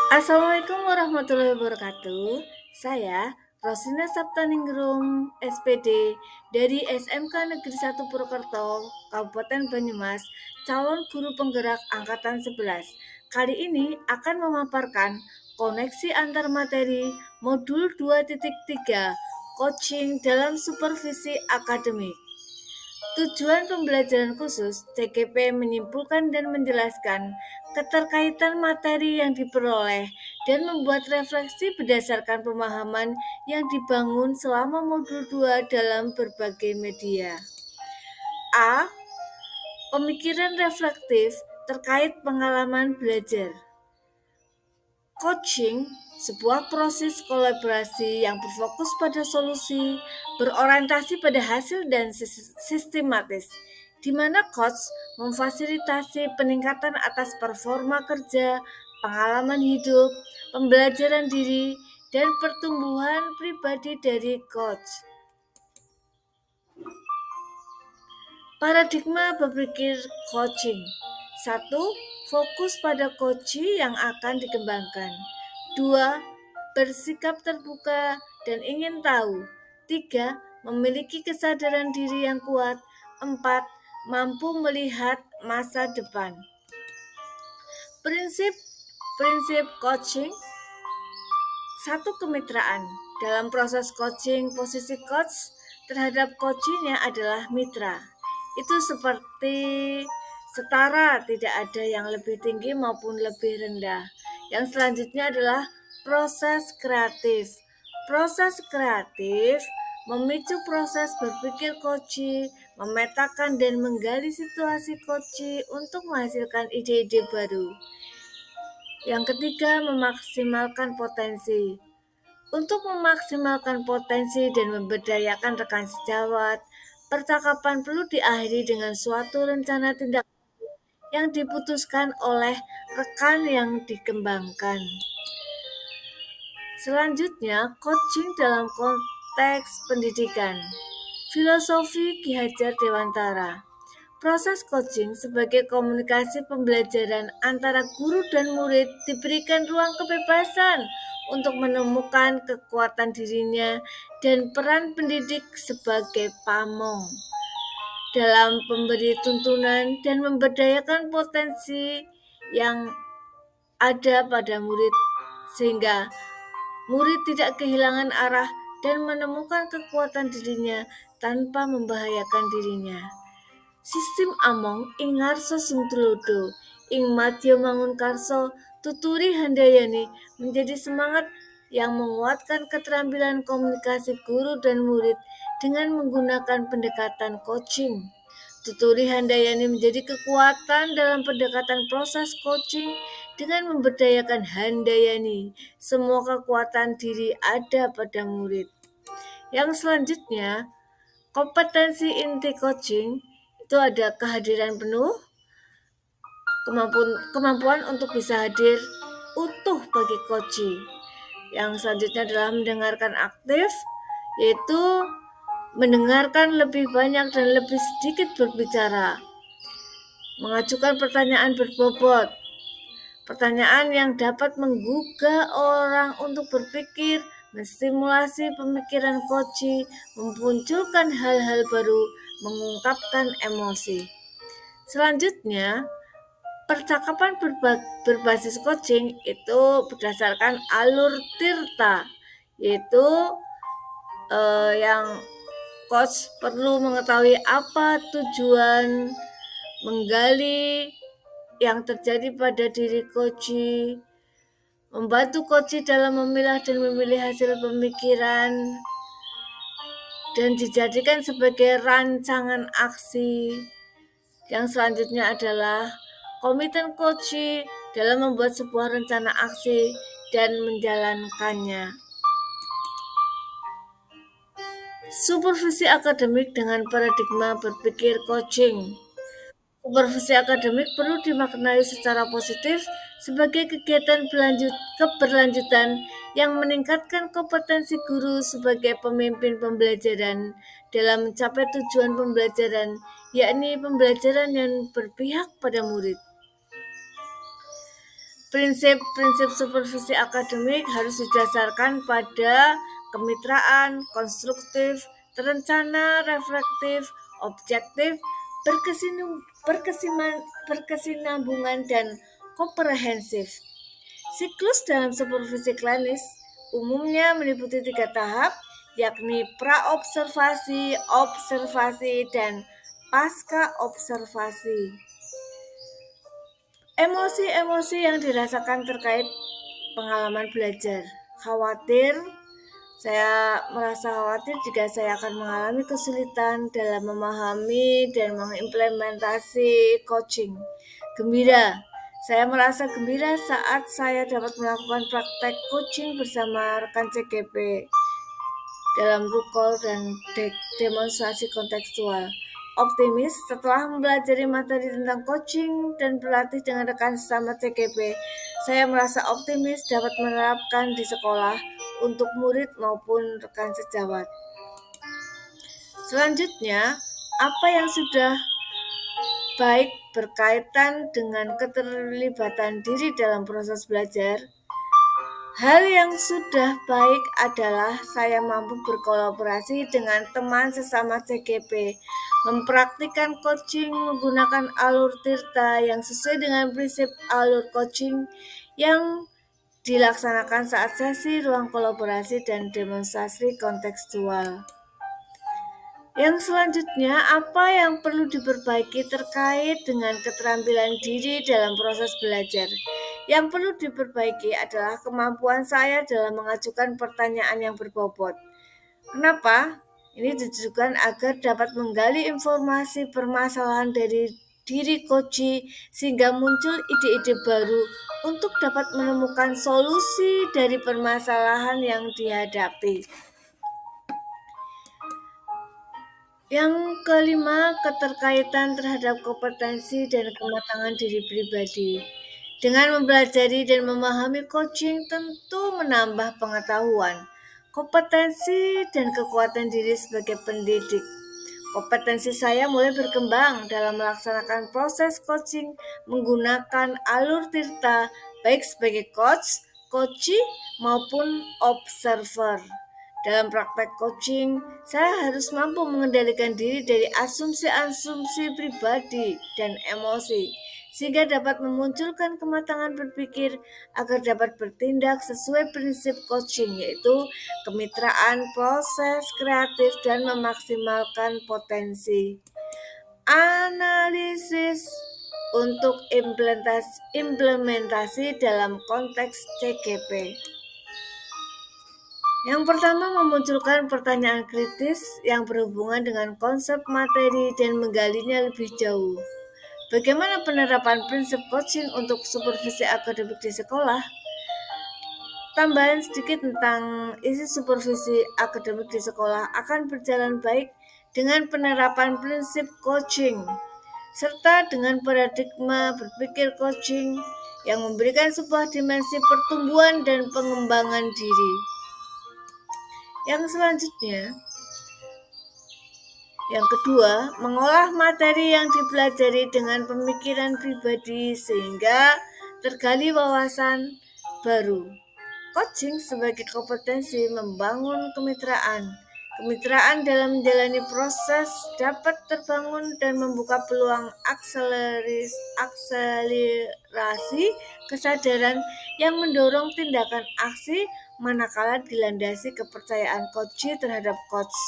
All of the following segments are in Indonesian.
Assalamualaikum warahmatullahi wabarakatuh. Saya Rosina Saptaningrum, SPD dari SMK Negeri 1 Purwokerto, Kabupaten Banyumas, calon guru penggerak angkatan 11. Kali ini akan memaparkan koneksi antar materi modul 2.3, coaching dalam supervisi akademik. Tujuan pembelajaran khusus CGP menyimpulkan dan menjelaskan keterkaitan materi yang diperoleh dan membuat refleksi berdasarkan pemahaman yang dibangun selama modul 2 dalam berbagai media. A. Pemikiran reflektif terkait pengalaman belajar. Coaching, sebuah proses kolaborasi yang berfokus pada solusi, berorientasi pada hasil dan sistematis, di mana coach memfasilitasi peningkatan atas performa kerja, pengalaman hidup, pembelajaran diri, dan pertumbuhan pribadi dari coach. Paradigma berpikir coaching. Satu, fokus pada coaching yang akan dikembangkan. Dua, bersikap terbuka dan ingin tahu. Tiga, memiliki kesadaran diri yang kuat. Empat, mampu melihat masa depan. Prinsip coaching. Satu, kemitraan. Dalam proses coaching, posisi coach terhadap coachingnya adalah mitra. Itu seperti setara, tidak ada yang lebih tinggi maupun lebih rendah. Yang selanjutnya adalah proses kreatif. Proses kreatif memicu proses berpikir coaching, memetakan dan menggali situasi coaching untuk menghasilkan ide-ide baru. Yang ketiga, memaksimalkan potensi. Untuk memaksimalkan potensi dan memberdayakan rekan sejawat, percakapan perlu diakhiri dengan suatu rencana tindak yang diputuskan oleh rekan yang dikembangkan. Selanjutnya, coaching dalam konteks pendidikan. Filosofi Ki Hajar Dewantara. Proses coaching sebagai komunikasi pembelajaran antara guru dan murid diberikan ruang kebebasan untuk menemukan kekuatan dirinya dan peran pendidik sebagai pamong dalam memberi tuntunan dan memberdayakan potensi yang ada pada murid sehingga murid tidak kehilangan arah dan menemukan kekuatan dirinya tanpa membahayakan dirinya. Sistem among ing ngarsa sing tulodo, ing madya mangun karso, tuturi handayani menjadi semangat yang menguatkan keterampilan komunikasi guru dan murid dengan menggunakan pendekatan coaching. Tuturi handayani menjadi kekuatan dalam pendekatan proses coaching dengan memberdayakan handayani. Semua kekuatan diri ada pada murid. Yang selanjutnya, kompetensi inti coaching itu ada kehadiran penuh, kemampuan untuk bisa hadir utuh bagi coaching. Yang selanjutnya adalah mendengarkan aktif, yaitu mendengarkan lebih banyak dan lebih sedikit berbicara. Mengajukan pertanyaan berbobot, pertanyaan yang dapat menggugah orang untuk berpikir, menstimulasi pemikiran coaching, memunculkan hal-hal baru, mengungkapkan emosi. Selanjutnya, percakapan berbasis coaching itu berdasarkan alur Tirta, yaitu yang coach perlu mengetahui apa tujuan menggali yang terjadi pada diri coaching, membantu coaching dalam memilah dan memilih hasil pemikiran, dan dijadikan sebagai rancangan aksi. Yang selanjutnya adalah komitmen coaching dalam membuat sebuah rencana aksi dan menjalankannya. Supervisi akademik dengan paradigma berpikir coaching. Supervisi akademik perlu dimaknai secara positif sebagai kegiatan keberlanjutan yang meningkatkan kompetensi guru sebagai pemimpin pembelajaran dalam mencapai tujuan pembelajaran, yakni pembelajaran yang berpihak pada murid. Prinsip-prinsip supervisi akademik harus didasarkan pada kemitraan, konstruktif, terencana, reflektif, objektif, berkesinambungan, dan komprehensif. Siklus dalam supervisi klinis umumnya meliputi 3 tahap, yakni praobservasi, observasi, dan pasca observasi. Emosi-emosi yang dirasakan terkait pengalaman belajar. Khawatir, saya merasa khawatir jika saya akan mengalami kesulitan dalam memahami dan mengimplementasi coaching. Gembira, saya merasa gembira saat saya dapat melakukan praktek coaching bersama rekan CGP dalam rukol dan demonstrasi kontekstual. Optimis, setelah mempelajari materi tentang coaching dan berlatih dengan rekan sesama CGP, saya merasa optimis dapat menerapkan di sekolah untuk murid maupun rekan sejawat. Selanjutnya, apa yang sudah baik berkaitan dengan keterlibatan diri dalam proses belajar? Hal yang sudah baik adalah saya mampu berkolaborasi dengan teman sesama CGP, mempraktikkan coaching menggunakan alur Tirta yang sesuai dengan prinsip alur coaching yang dilaksanakan saat sesi ruang kolaborasi dan demonstrasi kontekstual. Yang selanjutnya, apa yang perlu diperbaiki terkait dengan keterampilan diri dalam proses belajar? Yang perlu diperbaiki adalah kemampuan saya dalam mengajukan pertanyaan yang berbobot. Kenapa? Ini ditujukan agar dapat menggali informasi permasalahan dari diri coach sehingga muncul ide-ide baru untuk dapat menemukan solusi dari permasalahan yang dihadapi. Yang kelima, keterkaitan terhadap kompetensi dan kematangan diri pribadi. Dengan mempelajari dan memahami coaching tentu menambah pengetahuan, kompetensi, dan kekuatan diri sebagai pendidik. Kompetensi saya mulai berkembang dalam melaksanakan proses coaching menggunakan alur Tirta, baik sebagai coach, maupun observer. Dalam praktek coaching, saya harus mampu mengendalikan diri dari asumsi-asumsi pribadi dan emosi, sehingga dapat memunculkan kematangan berpikir agar dapat bertindak sesuai prinsip coaching, yaitu kemitraan, proses kreatif, dan memaksimalkan potensi. Analisis untuk implementasi dalam konteks CGP. Yang pertama, memunculkan pertanyaan kritis yang berhubungan dengan konsep materi dan menggalinya lebih jauh. Bagaimana penerapan prinsip coaching untuk supervisi akademik di sekolah? Tambahan sedikit tentang isi supervisi akademik di sekolah akan berjalan baik dengan penerapan prinsip coaching, serta dengan paradigma berpikir coaching yang memberikan sebuah dimensi pertumbuhan dan pengembangan diri. Yang selanjutnya, yang kedua, mengolah materi yang dipelajari dengan pemikiran pribadi sehingga tergali wawasan baru. Coaching sebagai kompetensi membangun kemitraan. Kemitraan dalam menjalani proses dapat terbangun dan membuka peluang akselerasi kesadaran yang mendorong tindakan aksi manakala dilandasi kepercayaan coach terhadap coach.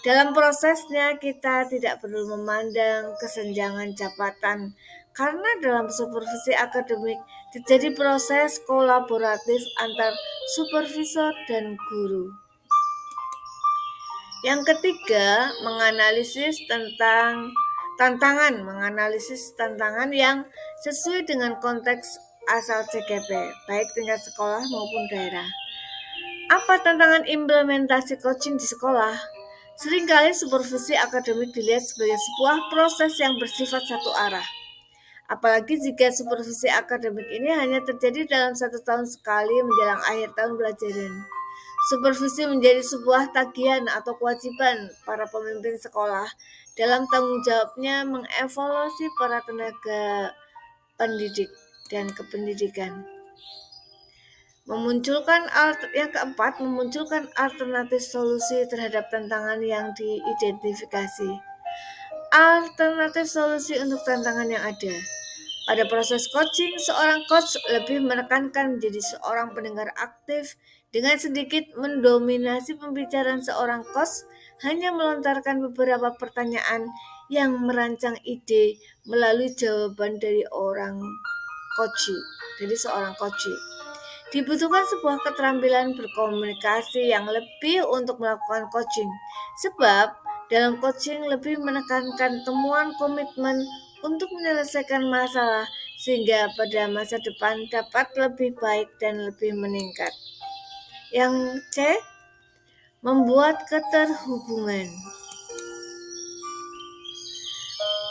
Dalam prosesnya kita tidak perlu memandang kesenjangan jabatan karena dalam supervisi akademik terjadi proses kolaboratif antar supervisor dan guru. Yang ketiga, menganalisis tantangan yang sesuai dengan konteks asal CGP, baik tingkat sekolah maupun daerah. Apa tantangan implementasi coaching di sekolah? Seringkali supervisi akademik dilihat sebagai sebuah proses yang bersifat satu arah. Apalagi jika supervisi akademik ini hanya terjadi dalam 1 tahun sekali menjelang akhir tahun pelajaran. Supervisi menjadi sebuah tagihan atau kewajiban para pemimpin sekolah dalam tanggung jawabnya mengevaluasi para tenaga pendidik dan kependidikan. Yang keempat, memunculkan alternatif solusi terhadap tantangan yang diidentifikasi. Alternatif solusi untuk tantangan yang ada. Pada proses coaching, seorang coach lebih menekankan menjadi seorang pendengar aktif dengan sedikit mendominasi pembicaraan. Seorang coach hanya melontarkan beberapa pertanyaan yang merancang ide melalui jawaban dari seorang coach. Dibutuhkan sebuah keterampilan berkomunikasi yang lebih untuk melakukan coaching, sebab dalam coaching lebih menekankan temuan komitmen untuk menyelesaikan masalah sehingga pada masa depan dapat lebih baik dan lebih meningkat. Yang C, membuat keterhubungan.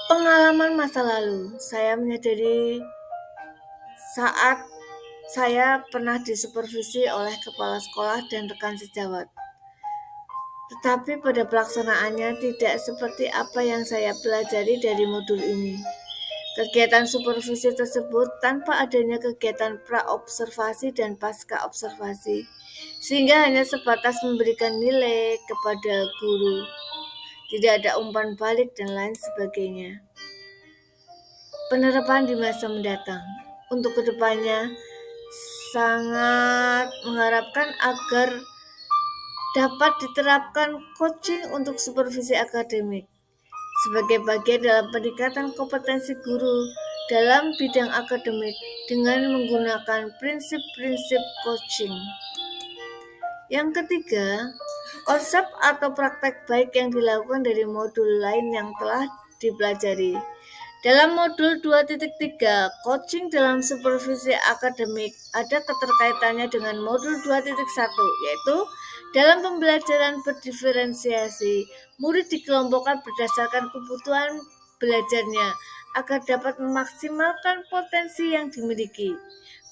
Pengalaman masa lalu, saya menyadari saat saya pernah disupervisi oleh kepala sekolah dan rekan sejawat. Tetapi pada pelaksanaannya tidak seperti apa yang saya pelajari dari modul ini. Kegiatan supervisi tersebut tanpa adanya kegiatan pra-observasi dan pasca-observasi, sehingga hanya sebatas memberikan nilai kepada guru. Tidak ada umpan balik dan lain sebagainya. Penerapan di masa mendatang. Untuk kedepannya, sangat mengharapkan agar dapat diterapkan coaching untuk supervisi akademik sebagai bagian dalam peningkatan kompetensi guru dalam bidang akademik dengan menggunakan prinsip-prinsip coaching. Yang ketiga, konsep atau praktek baik yang dilakukan dari modul lain yang telah dipelajari. Dalam modul 2.3, coaching dalam supervisi akademik, ada keterkaitannya dengan modul 2.1, yaitu dalam pembelajaran berdiferensiasi, murid dikelompokkan berdasarkan kebutuhan belajarnya agar dapat memaksimalkan potensi yang dimiliki.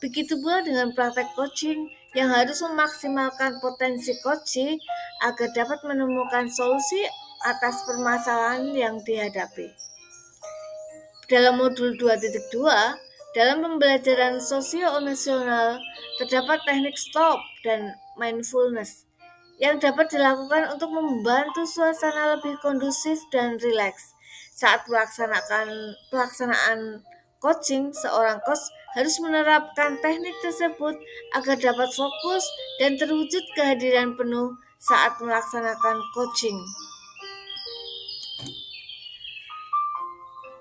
Begitu pula dengan praktek coaching yang harus memaksimalkan potensi coaching agar dapat menemukan solusi atas permasalahan yang dihadapi. Dalam modul 2.2, dalam pembelajaran sosio-emosional, terdapat teknik stop dan mindfulness yang dapat dilakukan untuk membantu suasana lebih kondusif dan rileks. Saat pelaksanaan coaching, seorang coach harus menerapkan teknik tersebut agar dapat fokus dan terwujud kehadiran penuh saat melaksanakan coaching.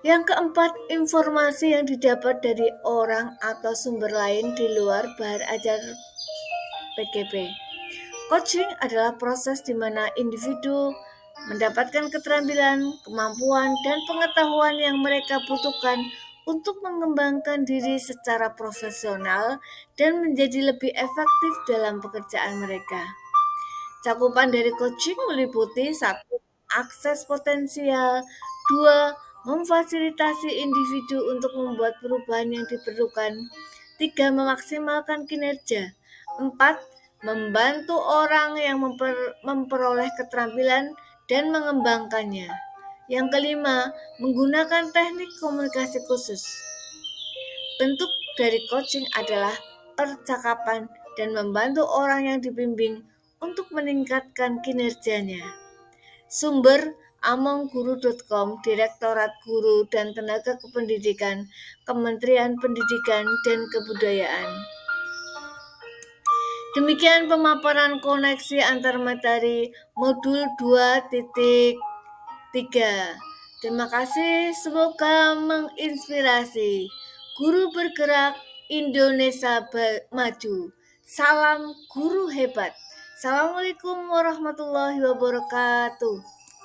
Yang keempat, informasi yang didapat dari orang atau sumber lain di luar bahan ajar PGP. Coaching adalah proses di mana individu mendapatkan keterampilan, kemampuan, dan pengetahuan yang mereka butuhkan untuk mengembangkan diri secara profesional dan menjadi lebih efektif dalam pekerjaan mereka. Cakupan dari coaching meliputi 1. Akses potensial, 2. Memfasilitasi individu untuk membuat perubahan yang diperlukan, 3. Memaksimalkan kinerja, 4. Membantu orang yang memperoleh keterampilan dan mengembangkannya. Yang kelima, menggunakan teknik komunikasi khusus. Bentuk dari coaching adalah percakapan dan membantu orang yang dibimbing untuk meningkatkan kinerjanya. Sumber amongguru.com, Direktorat Guru dan Tenaga Kependidikan, Kementerian Pendidikan dan Kebudayaan. Demikian pemaparan koneksi antar materi modul 2.3. Terima kasih, semoga menginspirasi. Guru bergerak, Indonesia maju. Salam guru hebat. Assalamualaikum warahmatullahi wabarakatuh.